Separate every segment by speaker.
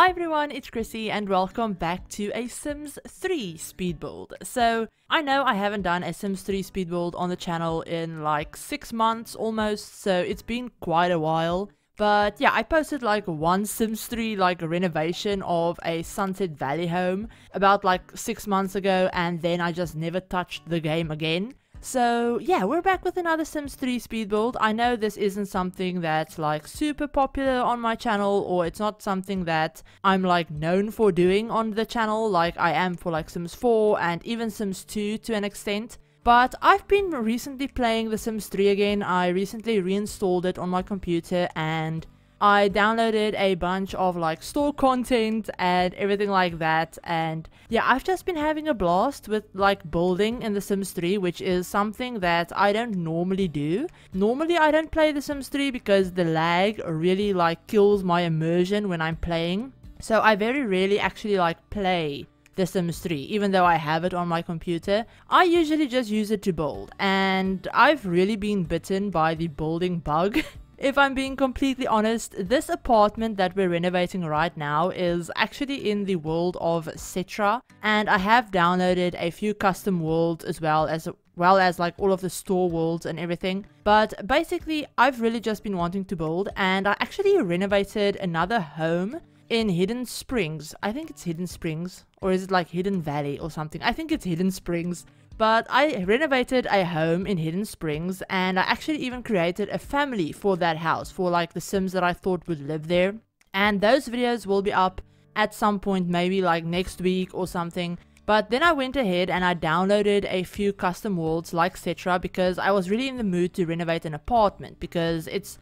Speaker 1: Hi everyone, it's Chrissie and welcome back to a Sims 3 speed build. So, I know I haven't done a Sims 3 speed build on the channel in like 6 months almost, so it's been quite a while. But yeah, I posted like one Sims 3 like renovation of a Sunset Valley home about like 6 months ago, and then I just never touched the game again. So yeah, we're back with another Sims 3 speed build. I know this isn't something that's like super popular on my channel, or it's not something that I'm like known for doing on the channel like I am for like Sims 4 and even Sims 2 to an extent. But I've been recently playing The Sims 3 again. I recently reinstalled it on my computer and I downloaded a bunch of like store content and everything like that, and yeah, I've just been having a blast with like building in The Sims 3, which is something that I don't normally do. Normally I don't play The Sims 3 because the lag really like kills my immersion when I'm playing. So I very rarely actually like play The Sims 3, even though I have it on my computer. I usually just use it to build, and I've really been bitten by the building bug. If I'm being completely honest, this apartment that we're renovating right now is actually in the world of Setra, and I have downloaded a few custom worlds as well as like all of the store worlds and everything. But basically, I've really just been wanting to build, and I actually renovated another home in Hidden Springs. I think it's Hidden Springs, or is it like Hidden Valley or something? I think it's Hidden Springs. But I renovated a home in Hidden Springs, and I actually even created a family for that house, for like the Sims that I thought would live there. And those videos will be up at some point, maybe like next week or something. But then I went ahead and I downloaded a few custom worlds like Setra, because I was really in the mood to renovate an apartment, because it's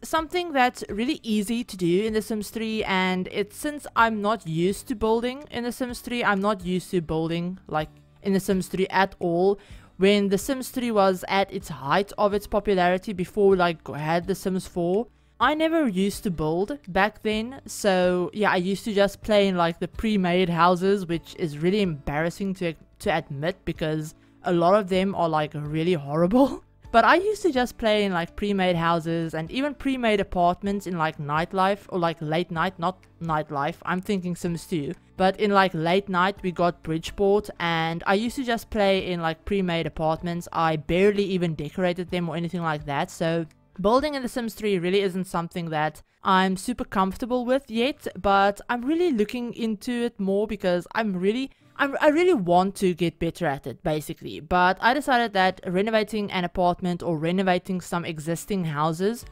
Speaker 1: something that's really easy to do in The Sims 3, and since I'm not used to building in The Sims 3, I'm not used to building like in The Sims 3 at all. When The Sims 3 was at its height of its popularity, before we like had The Sims 4, I never used to build back then. So yeah, I used to just play in like the pre-made houses, which is really embarrassing to admit, because a lot of them are like really horrible. But I used to just play in like pre-made houses and even pre-made apartments in like nightlife, or like late night, not nightlife. I'm thinking Sims 2. But in like late night we got Bridgeport, and I used to just play in like pre-made apartments. I barely even decorated them or anything like that. So building in The Sims 3 really isn't something that I'm super comfortable with yet, but I'm really looking into it more because I really want to get better at it, basically. But I decided that renovating an apartment or renovating some existing houses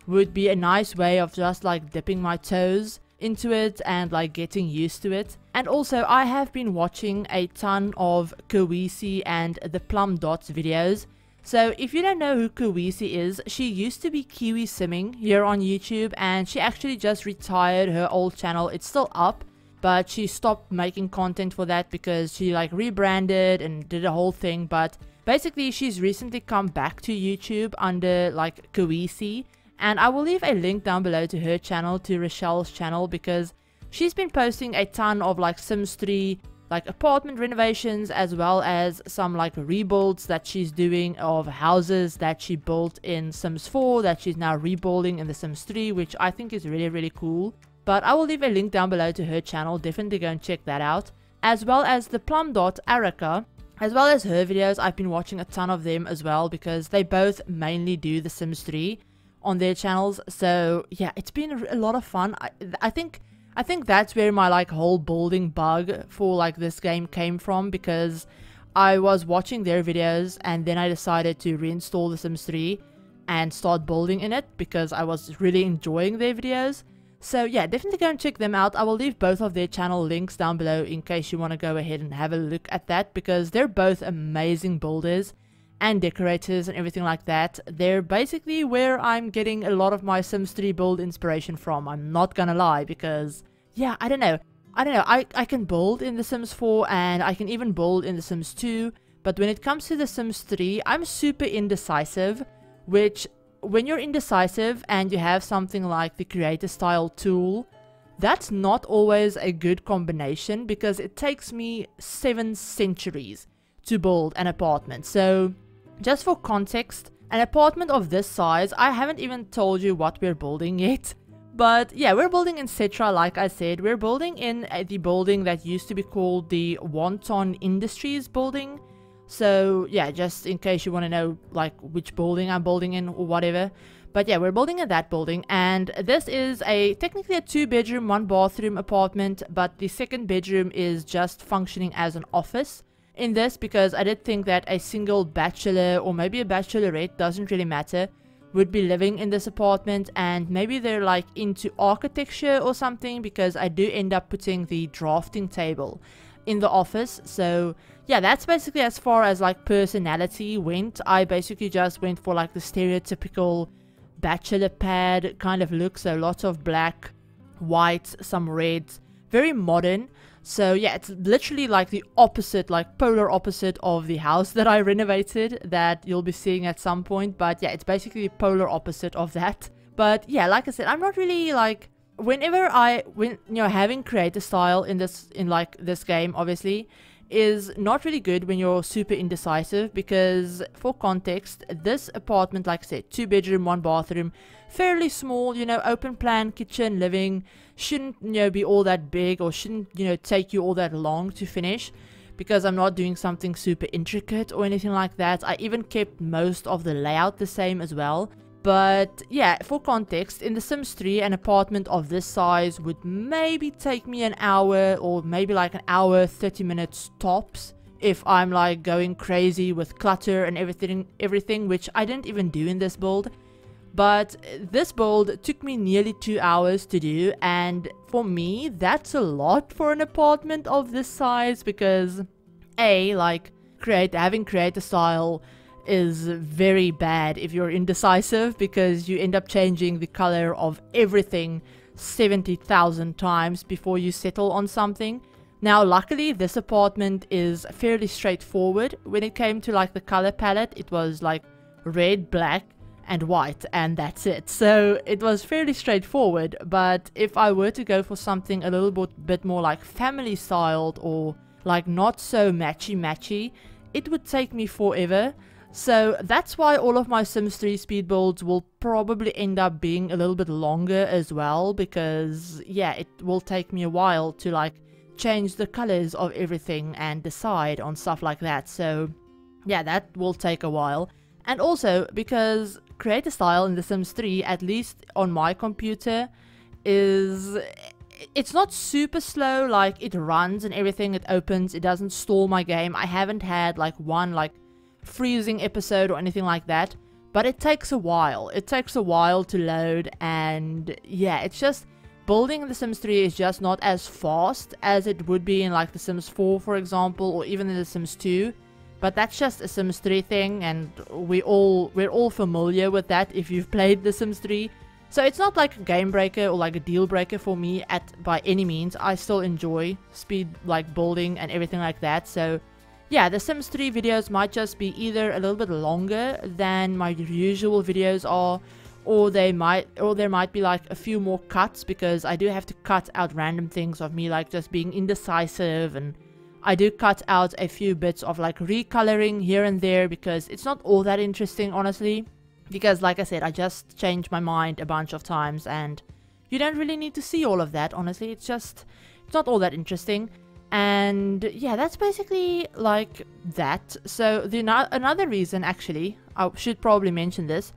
Speaker 1: would be a nice way of just like dipping my toes into it and like getting used to it. And also, I have been watching a ton of Chrissie and the Plum Dots videos. So if you don't know who Chrissie is, she used to be Kiwi Simming here on YouTube, and she actually just retired her old channel. It's still up, but she stopped making content for that because she like rebranded and did a whole thing. But basically, she's recently come back to YouTube under like Chrissie, and I will leave a link down below to her channel, to Rochelle's channel, because she's been posting a ton of like Sims 3 like apartment renovations, as well as some like rebuilds that she's doing of houses that she built in Sims 4 that she's now rebuilding in The Sims 3, which I think is really, really cool. But I will leave a link down below to her channel. Definitely go and check that out. As well as the Plum Dot Araka, as well as her videos. I've been watching a ton of them as well, because they both mainly do The Sims 3 on their channels. So yeah, it's been a lot of fun. I think that's where my like whole building bug for like this game came from, because I was watching their videos and then I decided to reinstall The Sims 3 and start building in it, because I was really enjoying their videos. So yeah, definitely go and check them out. I will leave both of their channel links down below in case you want to go ahead and have a look at that, because they're both amazing builders and decorators and everything like that. They're basically where I'm getting a lot of my Sims 3 build inspiration from. I'm not gonna lie, because yeah, I don't know. I can build in The Sims 4 and I can even build in The Sims 2, but when it comes to The Sims 3, I'm super indecisive, which when you're indecisive and you have something like the creator style tool, that's not always a good combination, because it takes me 7 centuries to build an apartment. So just for context, an apartment of this size, I haven't even told you what we're building yet, But yeah, we're building in Setra, like I said. We're building in the building that used to be called the Wanton Industries building. So yeah, just in case you want to know like which building I'm building in or whatever. But yeah, we're building in that building, and this is technically a 2-bedroom, 1-bathroom apartment, but the second bedroom is just functioning as an office in this, because I did think that a single bachelor or maybe a bachelorette, doesn't really matter, would be living in this apartment, and maybe they're like into architecture or something, because I do end up putting the drafting table in the office. So yeah, that's basically as far as like personality went. I basically just went for like the stereotypical bachelor pad kind of look, so lots of black, white, some reds, very modern. So yeah, it's literally like the opposite, like polar opposite of the house that I renovated that you'll be seeing at some point. But yeah, it's basically the polar opposite of that. But yeah, like I said, I'm not really like, when you know, having creator style in this game obviously is not really good when you're super indecisive, because for context, this apartment, like I said, 2-bedroom, 1-bathroom, fairly small, you know, open plan kitchen, living, shouldn't, you know, be all that big, or shouldn't, you know, take you all that long to finish, because I'm not doing something super intricate or anything like that. I even kept most of the layout the same as well. But yeah, for context, in The Sims 3, an apartment of this size would maybe take me an hour, or maybe like an hour, 30 minutes tops, if I'm like going crazy with clutter and everything, which I didn't even do in this build. But this build took me nearly 2 hours to do, and for me, that's a lot for an apartment of this size, because like having creator style is very bad if you're indecisive, because you end up changing the color of everything 70,000 times before you settle on something. Now luckily this apartment is fairly straightforward. When it came to like the color palette, it was like red, black and white, and that's it. So it was fairly straightforward. But if I were to go for something a little bit more like family styled, or like not so matchy, it would take me forever. So that's why all of my Sims 3 speed builds will probably end up being a little bit longer as well, because yeah, it will take me a while to like change the colors of everything and decide on stuff like that. So yeah, that will take a while. And also because creator style in The Sims 3, at least on my computer, it's not super slow. Like, it runs and everything, it opens, it doesn't stall my game. I haven't had like one like freezing episode or anything like that, but it takes a while. It takes a while to load, and yeah, it's just building in The Sims 3 is just not as fast as it would be in like The Sims 4, for example, or even in The Sims 2. But that's just a Sims 3 thing, and we're all familiar with that if you've played The Sims 3. So it's not like a game breaker or like a deal breaker for me by any means. I still enjoy speed like building and everything like that. So yeah, the Sims 3 videos might just be either a little bit longer than my usual videos are, or there might be like a few more cuts, because I do have to cut out random things of me like just being indecisive, and I do cut out a few bits of like recoloring here and there, because it's not all that interesting, honestly, because like I said, I just changed my mind a bunch of times, and you don't really need to see all of that, honestly. It's not all that interesting. And yeah, that's basically like that. So another reason, actually, I should probably mention this,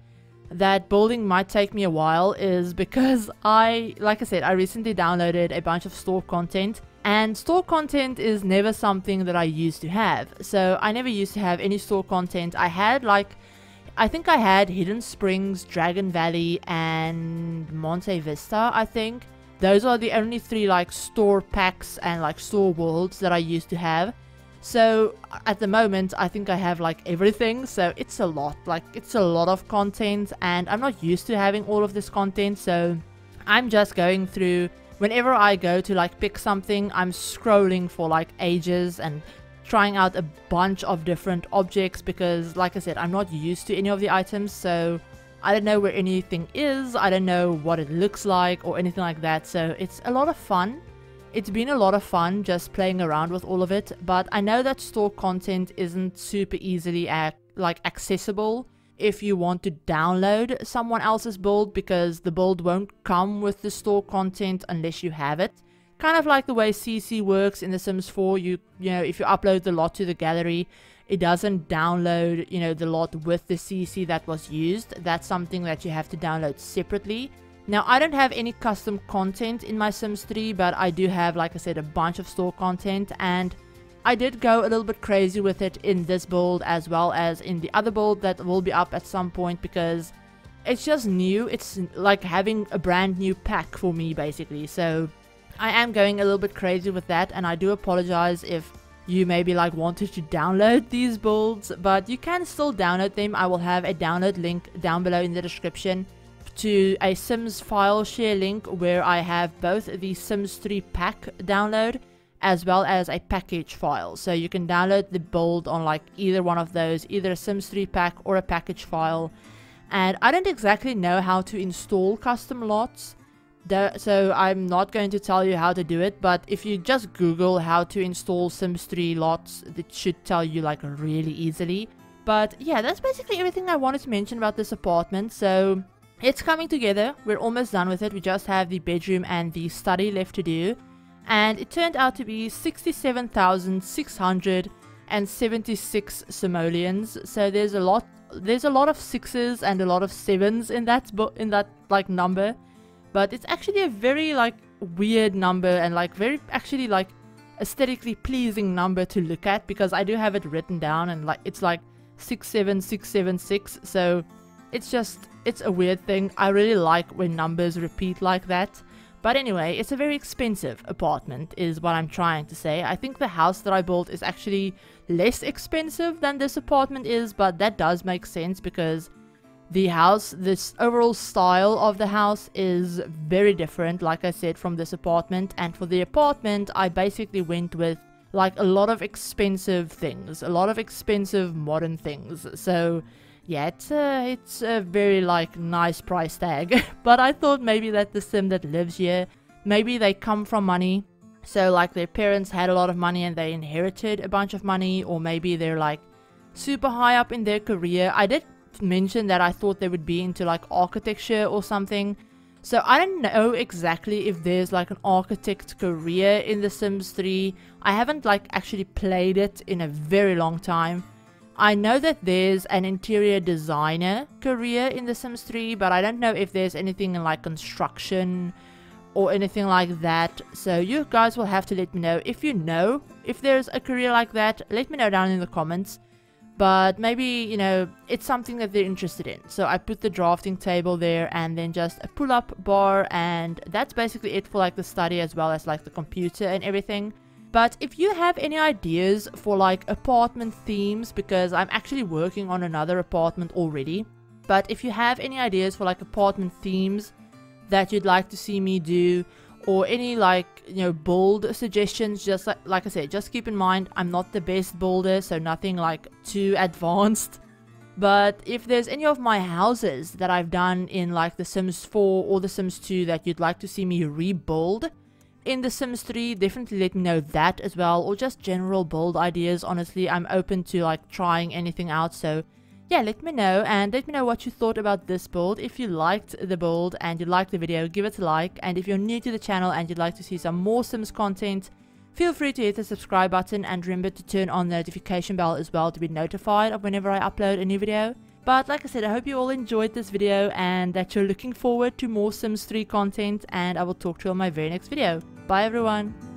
Speaker 1: that building might take me a while, is because like I said, I recently downloaded a bunch of store content, and store content is never something that I used to have. So I never used to have any store content. I think I had Hidden Springs, Dragon Valley, and Monte Vista, I think. Those are the only 3 like store packs and like store worlds that I used to have. So at the moment, I think I have like everything. So it's a lot, like it's a lot of content, and I'm not used to having all of this content. So I'm just going through, whenever I go to like pick something, I'm scrolling for like ages and trying out a bunch of different objects, because like I said, I'm not used to any of the items. So I don't know where anything is, I don't know what it looks like or anything like that. So it's a lot of fun. It's been a lot of fun just playing around with all of it. But I know that store content isn't super easily accessible if you want to download someone else's build, because the build won't come with the store content unless you have it. Kind of like the way CC works in The Sims 4. You know, if you upload the lot to the gallery, it doesn't download, you know, the lot with the CC that was used. That's something that you have to download separately. Now, I don't have any custom content in my Sims 3, but I do have, like I said, a bunch of store content, and I did go a little bit crazy with it in this build as well as in the other build that will be up at some point, because it's just new. It's like having a brand new pack for me, basically. So I am going a little bit crazy with that, and I do apologize if you maybe like wanted to download these builds, but you can still download them. I will have a download link down below in the description to a Sims file share link where I have both the Sims 3 pack download as well as a package file. So you can download the build on like either one of those, either a Sims 3 pack or a package file. And I don't exactly know how to install custom lots, so I'm not going to tell you how to do it, but if you just Google how to install Sims 3 lots, it should tell you like really easily. But yeah, that's basically everything I wanted to mention about this apartment. So it's coming together. We're almost done with it. We just have the bedroom and the study left to do. And it turned out to be 67,676 simoleons. So there's a lot of 6s and a lot of 7s in that like number. But it's actually a very like weird number and like very actually like aesthetically pleasing number to look at, because I do have it written down and like it's like 67676. So it's a weird thing. I really like when numbers repeat like that. But anyway, it's a very expensive apartment is what I'm trying to say. I think the house that I built is actually less expensive than this apartment is, but that does make sense because the house, this overall style of the house is very different, like I said, from this apartment. And for the apartment, I basically went with like a lot of expensive things, a lot of expensive modern things. So yeah, it's a very like nice price tag. But I thought maybe that the sim that lives here, maybe they come from money. So like their parents had a lot of money and they inherited a bunch of money, or maybe they're like super high up in their career. I did mention that I thought they would be into like architecture or something. So I don't know exactly if there's like an architect career in The Sims 3. I haven't like actually played it in a very long time. I know that there's an interior designer career in The Sims 3, but I don't know if there's anything in like construction or anything like that. So you guys will have to let me know if there's a career like that. Let me know down in the comments. But maybe, you know, it's something that they're interested in. So I put the drafting table there and then just a pull-up bar, and that's basically it for like the study as well as like the computer and everything. But if you have any ideas for like apartment themes, because I'm actually working on another apartment already, but if you have any ideas for like apartment themes that you'd like to see me do, or any like, you know, build suggestions, just like I said, just keep in mind I'm not the best builder, so nothing like too advanced. But if there's any of my houses that I've done in like The Sims 4 or The Sims 2 that you'd like to see me rebuild in The Sims 3, definitely let me know that as well, or just general build ideas. Honestly, I'm open to like trying anything out, so yeah, let me know, and let me know what you thought about this build. If you liked the build and you liked the video, give it a like, and if you're new to the channel and you'd like to see some more Sims content, feel free to hit the subscribe button, and remember to turn on the notification bell as well to be notified of whenever I upload a new video. But like I said, I hope you all enjoyed this video and that you're looking forward to more Sims 3 content, and I will talk to you on my very next video. Bye everyone!